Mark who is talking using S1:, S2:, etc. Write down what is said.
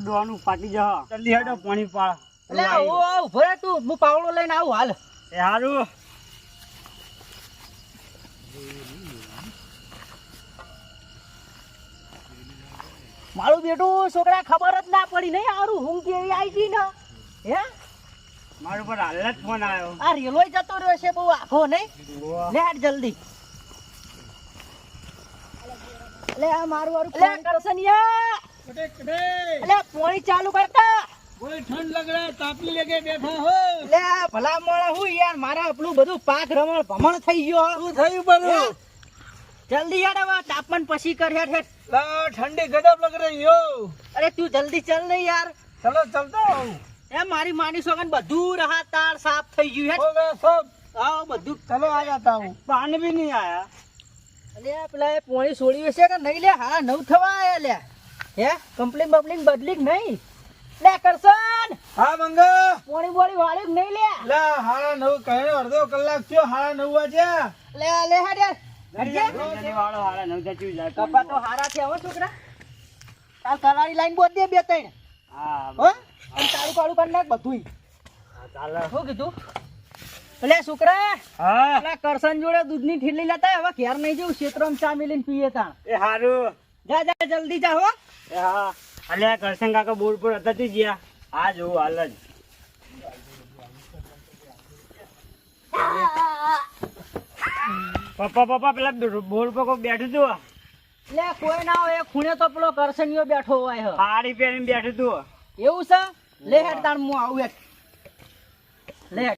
S1: દોવાનું ફાટી જા જલ્દી હેડો પાણી પા
S2: એટલે ઉભો રે તું, હું પાવડો લઈને આવું હાલ.
S1: એ હારું
S2: મારું બેટું છોકરા ખબર જ ના પડી નહીં હારું હું કેવી આવી ગઈ ને હે
S1: મારું પર હાલ જ ફોન આવ્યો.
S2: આ રેલોય જતો રહ્યો છે બહુ આખો નહીં. લે હાટ જલ્દી. લે આ મારું વારું લે કરસનિયા લે પાણી ચાલુ કરતા.
S1: કોઈ ઠંડ લગ રહા તાપી લેકે બેઠા હો.
S2: લે ભલા મોળા હું યાર મારા આપણું બધું પાક રમણ ભમણ થઈ ગયો.
S1: શું થયું બધું?
S2: જલ્દી યાર હવે તાપમાન પછી કર હેઠ હેઠ.
S1: ठंडी गजब लग रही हो.
S2: અરે તું જલ્દી ચાલ ને યાર.
S1: चलो चलता हूँ.
S2: એ મારી માની સોગન બધું રહા તાર સાફ થઈ ગયું હે.
S1: हो गया सब.
S2: આવ બધું.
S1: चलो आ जाता हूँ. पानी भी नहीं आया.
S2: અલે પેલા એ પોણી છોડ્યું છે કે નહીં લે હા નવ થવા આયા લે હે કમ્પ્લેન બમ્પ્લેન બદલી કે નહીં લે કરશન
S1: हाँ मंगा.
S2: પોણી બોળી વાળ્યું કે નહીં લે
S1: લા હાડા 9 કહે અડધો કલાક થયો. હાડા 9 વાગ્યા.
S2: લે હાડ યાર
S1: વાળો હાડા 9 થયું જાય.
S2: કપા તો હારા છે હો છોકરા કાલ કરારી લાઈન બોધ દે બે ત્રણ
S1: હા
S2: હો અને તાળું કાળું કરી નાખ બધું
S1: ચાલે.
S2: શું કીધું લે છોકરા
S1: હા
S2: પેલા કરશન જોડે દૂધની ઠીલી લેતા હવે ઘેર નહીં જવું ક્ષેત્રમાં ચા મિલીને પીએ તા
S1: એ હારું.
S2: જા જલ્દી જા હો
S1: એ હા અલ્યા કરશન કાકા બોર્ડ પર હતા તે ગયા. આ જોવું હાલ જ. પપ્પા પેલા બોર્ડ પર કોઈ બેઠું તું.
S2: લે કોઈ ના હોય એ ખૂણે તો પેલો કરશનીયો બેઠો હોય હે
S1: સાડી પહેરીને બેઠું તું.
S2: એવું છે લે હેડ તાણ હું આવું હેડ લે હેડ.